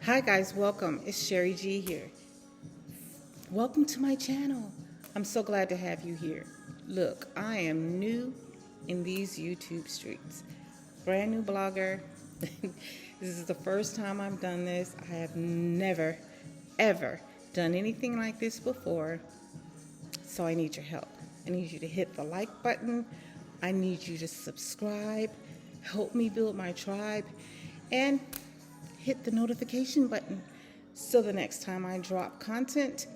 Hi guys, welcome. It's Sherry G here. Welcome to my channel. I'm so glad to have you here. Look, I am new in these YouTube streets. Brand new blogger. This is the first time I've done this. I have never, ever done anything like this before. So I need your help. I need you to hit the like button. I need you to subscribe. Help me build my tribe. And hit the notification button so the next time I drop content,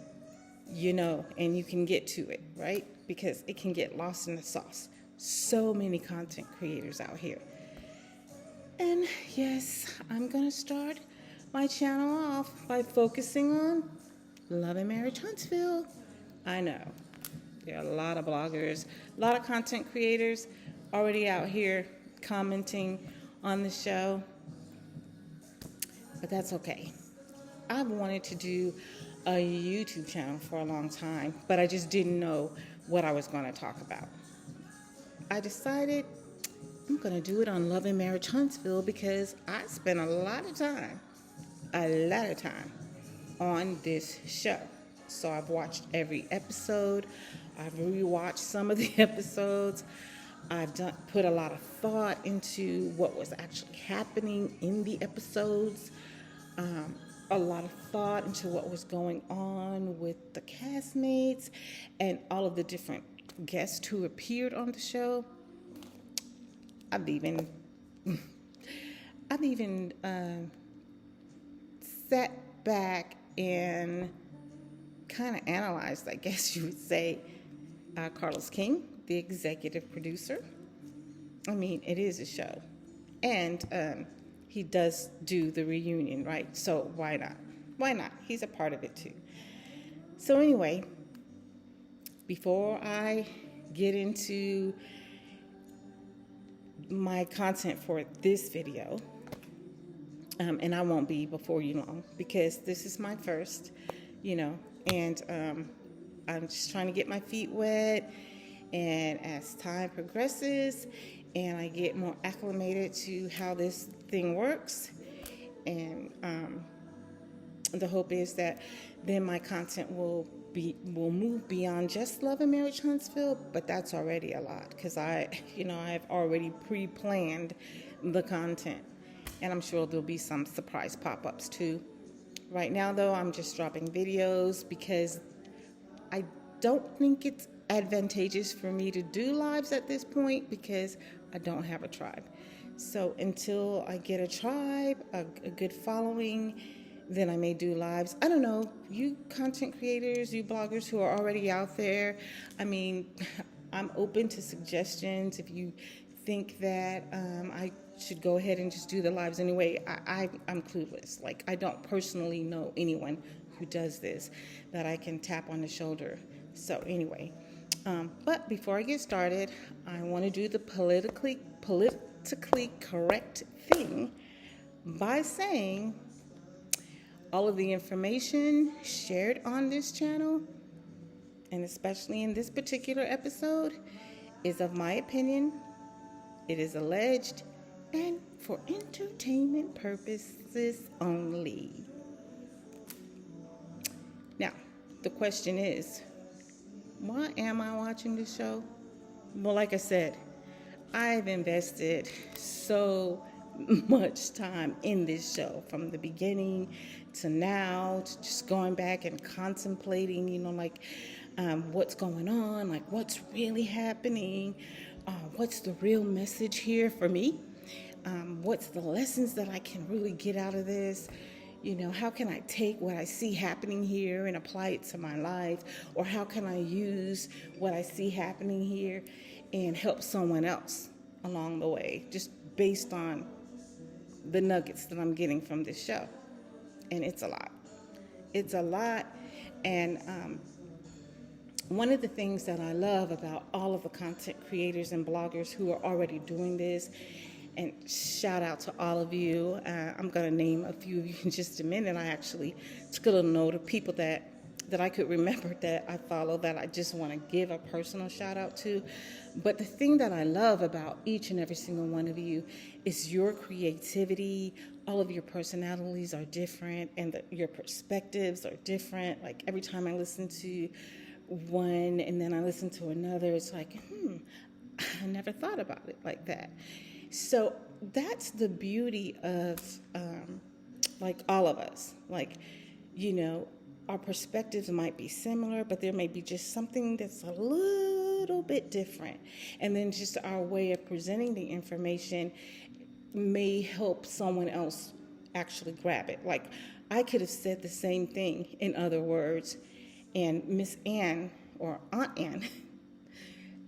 you know, and you can get to it, right? Because it can get lost in the sauce. So many content creators out here. And yes, I'm going to start my channel off by focusing on Love and Marriage Huntsville. I know there are a lot of bloggers, a lot of content creators already out here commenting on the show. But that's okay. I've wanted to do a YouTube channel for a long time, but I just didn't know what I was going to talk about. I decided I'm going to do it on Love and Marriage Huntsville because I spent a lot of time on this show. So I've watched every episode. I've rewatched some of the episodes. I've put a lot of thought into what was actually happening in the episodes. A lot of thought into what was going on with the castmates and all of the different guests who appeared on the show. I've even sat back and kind of analyzed, I guess you would say, Carlos King, the executive producer. I mean, it is a show. And he does do the reunion, right? So why not? Why not? He's a part of it too. So anyway, before I get into my content for this video, and I won't be before you long because this is my first, and I'm just trying to get my feet wet. And as time progresses and I get more acclimated to how this thing works, and the hope is that then my content will move beyond just Love and Marriage Huntsville, but that's already a lot because I've already pre-planned the content, and I'm sure there'll be some surprise pop-ups too. Right now though, I'm just dropping videos because I don't think it's advantageous for me to do lives at this point because I don't have a tribe. So until I get a tribe, a good following, then I may do lives. I don't know, you content creators, you bloggers who are already out there, I mean, I'm open to suggestions. If you think that I should go ahead and just do the lives anyway, I'm clueless. Like, I don't personally know anyone who does this that I can tap on the shoulder. So anyway, but before I get started, I want to do the politically correct thing by saying all of the information shared on this channel, and especially in this particular episode, is of my opinion. It is alleged and for entertainment purposes only. Now, the question is, why am I watching this show? Well, like I said, I've invested so much time in this show from the beginning to now, to just going back and contemplating, what's going on, like what's really happening, what's the real message here for me, what's the lessons that I can really get out of this. How can I take what I see happening here and apply it to my life? Or how can I use what I see happening here and help someone else along the way, just based on the nuggets that I'm getting from this show? And it's a lot. It's a lot. And one of the things that I love about all of the content creators and bloggers who are already doing this, and shout out to all of you. I'm going to name a few of you in just a minute. I actually took a little note of people that I could remember that I follow that I just want to give a personal shout out to. But the thing that I love about each and every single one of you is your creativity all of your personalities are different, and your perspectives are different. Like every time I listen to one and then I listen to another, it's like, I never thought about it like that. So that's the beauty of like all of us. Like, our perspectives might be similar, but there may be just something that's a little bit different. And then just our way of presenting the information may help someone else actually grab it. Like, I could have said the same thing in other words, and Miss Ann or Aunt Ann,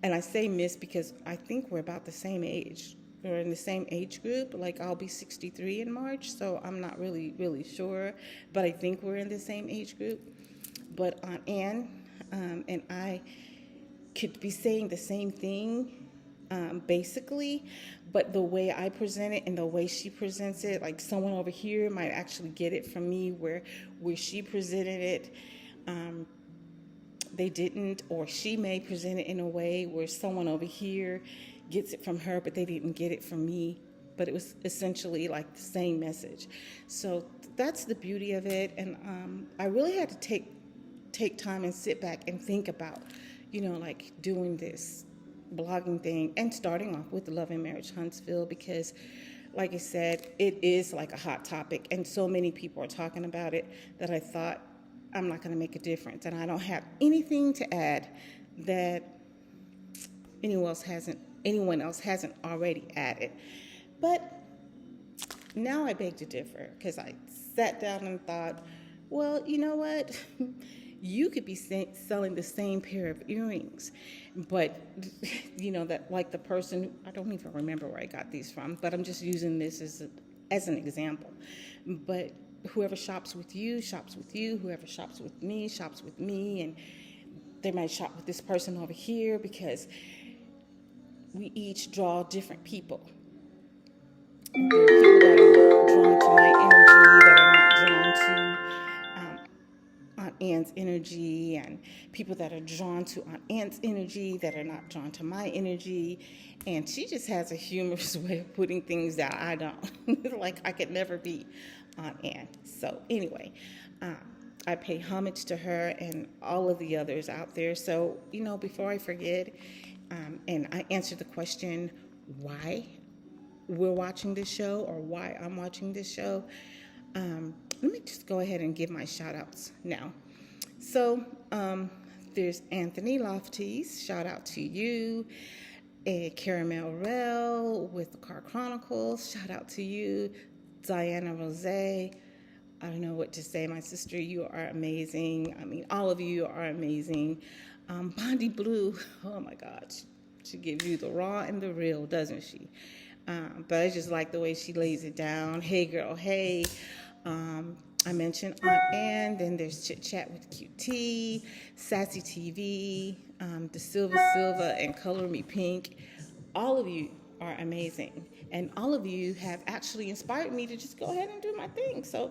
and I say Miss because I think we're about the same age. We're in the same age group. Like, I'll be 63 in March, so I'm not really sure, but I think we're in the same age group. But Aunt Ann and I could be saying the same thing, basically, but the way I present it and the way she presents it, like someone over here might actually get it from me where she presented it, they didn't, or she may present it in a way where someone over here gets it from her, but they didn't get it from me. But it was essentially like the same message. So that's the beauty of it. And I really had to take time and sit back and think about, like doing this blogging thing and starting off with Love and Marriage Huntsville, because like I said, it is like a hot topic and so many people are talking about it that I thought I'm not going to make a difference. And I don't have anything to add that anyone else hasn't already added. But now I beg to differ, because I sat down and thought, well, you know what? You could be selling the same pair of earrings, but that, like the person, I don't even remember where I got these from, but I'm just using this as an example. But whoever shops with you, whoever shops with me, and they might shop with this person over here, because we each draw different people. There are people that are drawn to my energy that are not drawn to Aunt Ann's energy, and people that are drawn to Aunt Ann's energy that are not drawn to my energy. And she just has a humorous way of putting things that I don't. Like, I could never be Aunt Ann. So anyway, I pay homage to her and all of the others out there. So, before I forget, and I answered the question why we're watching this show, or why I'm watching this show, let me just go ahead and give my shout outs now. So there's Anthony Lofties, shout out to you. Caramel Rell with the Car Chronicles, shout out to you. Diana Rose, I don't know what to say, my sister, you are amazing. I mean, all of you are amazing. Bondi Blue, oh my God, she gives you the raw and the real, doesn't she? But I just like the way she lays it down. Hey girl, hey. I mentioned Aunt Ann, then there's Chit Chat with QT, Sassy TV, the Silva, and Color Me Pink. All of you are amazing. And all of you have actually inspired me to just go ahead and do my thing. So,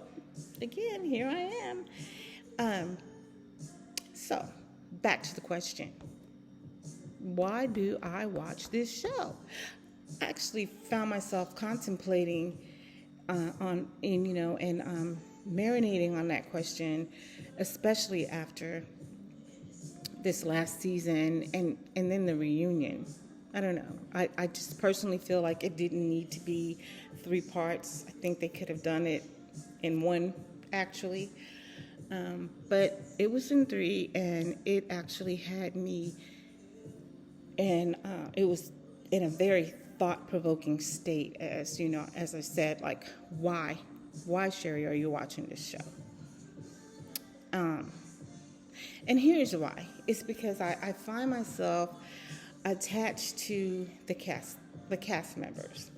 again, here I am. So, back to the question. Why do I watch this show? I actually found myself contemplating marinating on that question, especially after this last season and then the reunion. I don't know. I just personally feel like it didn't need to be 3 parts. I think they could have done it in 1, actually. But it was in 3, and it actually had me, and it was in a very thought-provoking state, as I said, like, why, Sherry, are you watching this show? And here's why. It's because I find myself attached to the cast members.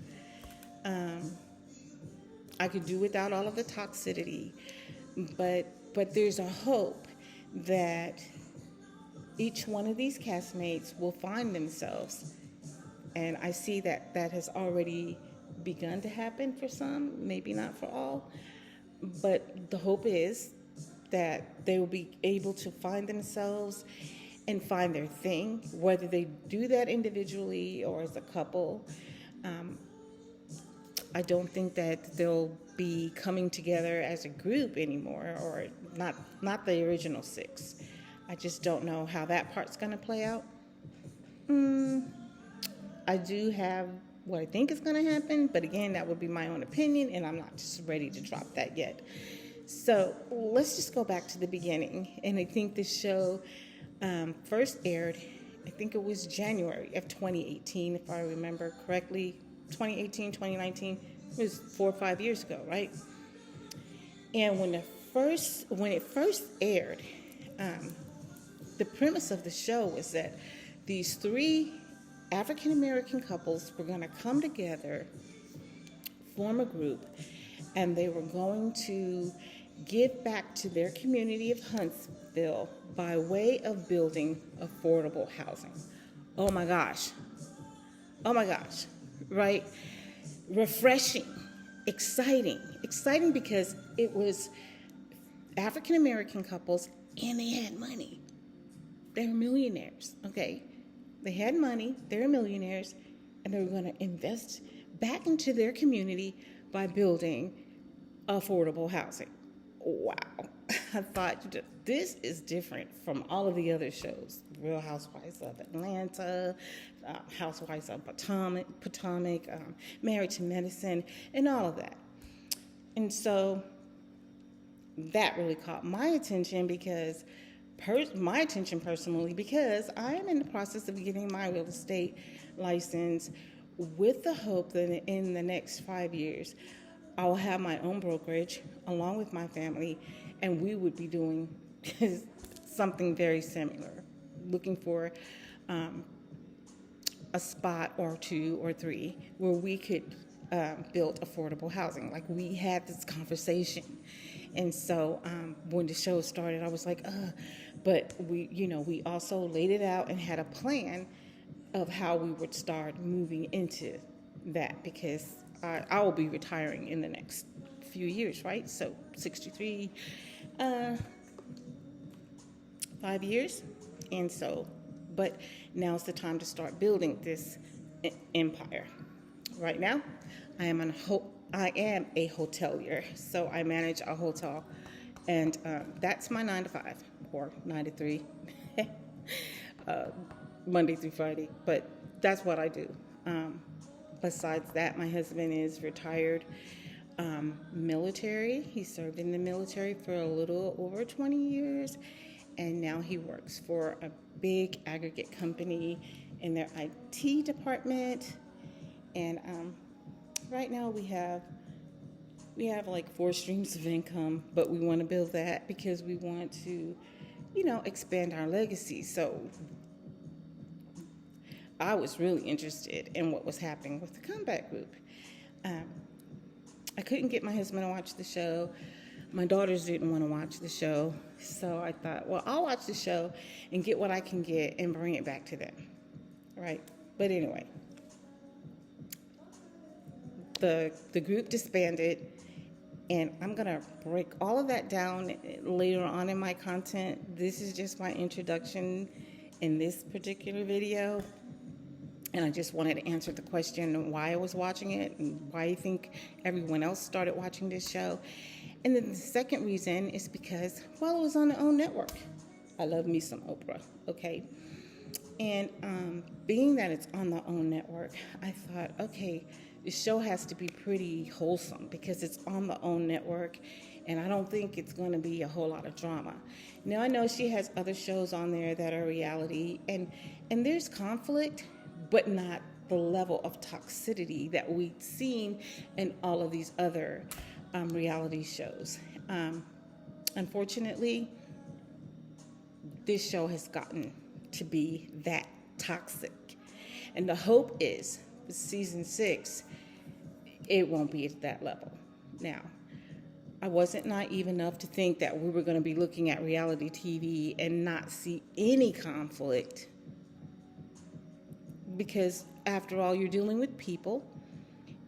I could do without all of the toxicity, but there's a hope that each one of these castmates will find themselves. And I see that has already begun to happen for some, maybe not for all. But the hope is that they will be able to find themselves and find their thing, whether they do that individually or as a couple. I don't think that they'll be coming together as a group anymore, or not the original 6. I just don't know how that part's going to play out. I do have what I think is going to happen, but again, that would be my own opinion, and I'm not just ready to drop that yet. So let's just go back to the beginning. And I think this show first aired, I think it was January of 2018, if I remember correctly. 2018, 2019, it was 4 or 5 years ago, right? And when it first aired, the premise of the show was that these 3 African American couples were going to come together, form a group, and they were going to give back to their community of Huntsville by way of building affordable housing. Oh my gosh, right? Refreshing, exciting because it was African American couples and they had money. They were millionaires, okay? They had money, they were millionaires, and they were going to invest back into their community by building affordable housing. Wow. I thought this is different from all of the other shows. Real Housewives of Atlanta, Housewives of Potomac, Married to Medicine, and all of that. And so that really caught my attention because personally, because I am in the process of getting my real estate license with the hope that in the next 5 years, I will have my own brokerage along with my family, and we would be doing something very similar, looking for a spot or 2 or 3 where we could build affordable housing. Like, we had this conversation. And so when the show started, I was like, but we also laid it out and had a plan of how we would start moving into that, because I will be retiring in the next few years, right? So 63, 5 years. And so, but now's the time to start building this empire. Right now, I am a hotelier, so I manage a hotel, and that's my 9 to 5 or 9 to 3, Monday through Friday. But that's what I do. Besides that, my husband is retired military. He served in the military for a little over 20 years, and now he works for a big aggregate company in their IT department. And right now we have like 4 streams of income, but we want to build that because we want to, expand our legacy. So I was really interested in what was happening with the Comeback Group. I couldn't get my husband to watch the show. My daughters didn't want to watch the show. So I thought, well, I'll watch the show and get what I can get and bring it back to them, right? But anyway, the group disbanded, and I'm going to break all of that down later on in my content. This is just my introduction in this particular video. And I just wanted to answer the question why I was watching it and why I think everyone else started watching this show. And then the second reason is because, well, it was on the OWN network. I love me some Oprah, okay? And being that it's on the OWN network, I thought, okay, the show has to be pretty wholesome because it's on the OWN network, and I don't think it's going to be a whole lot of drama. Now, I know she has other shows on there that are reality, and there's conflict, but not the level of toxicity that we've seen in all of these other reality shows. Unfortunately, this show has gotten to be that toxic. And the hope is, with season 6, it won't be at that level. Now, I wasn't naive enough to think that we were going to be looking at reality TV and not see any conflict, because after all, you're dealing with people,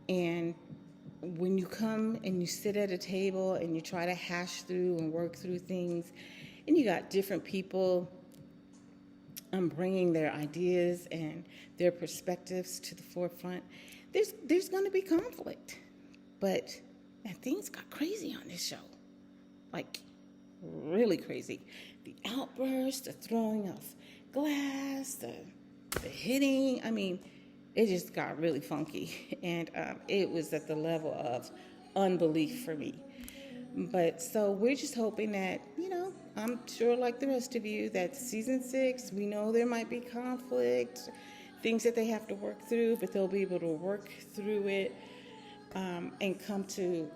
and when you come and you sit at a table and you try to hash through and work through things, and you got different people bringing their ideas and their perspectives to the forefront, there's going to be conflict. But and things got crazy on this show. Like, really crazy. The outbursts, the throwing of glass, the hitting. I mean, it just got really funky. And it was at the level of unbelief for me. But so we're just hoping that, I'm sure like the rest of you, that season 6, we know there might be conflict, things that they have to work through, but they'll be able to work through it and come to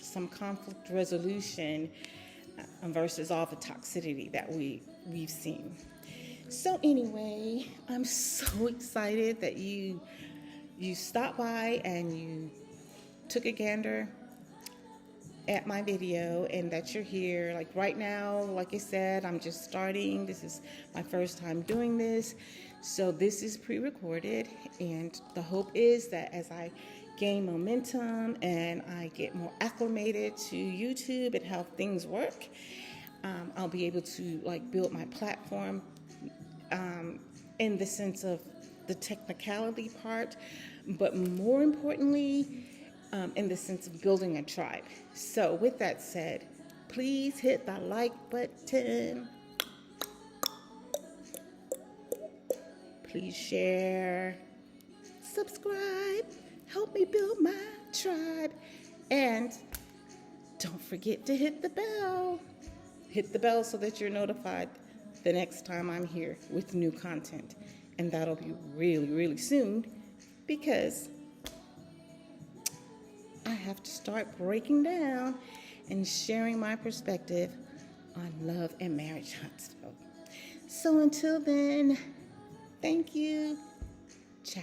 some conflict resolution versus all the toxicity that we've seen. So anyway, I'm so excited that you stopped by and you took a gander at my video and that you're here. Like right now, like I said, I'm just starting. This is my first time doing this. So this is pre-recorded, and the hope is that as I gain momentum and I get more acclimated to YouTube and how things work, I'll be able to like build my platform in the sense of the technicality part, but more importantly, in the sense of building a tribe. So with that said, please hit the like button. Please share, subscribe, help me build my tribe. And don't forget to hit the bell. Hit the bell so that you're notified the next time I'm here with new content. And that'll be really, really soon, because I have to start breaking down and sharing my perspective on love and marriage, Huntsville. So until then, thank you. Ciao.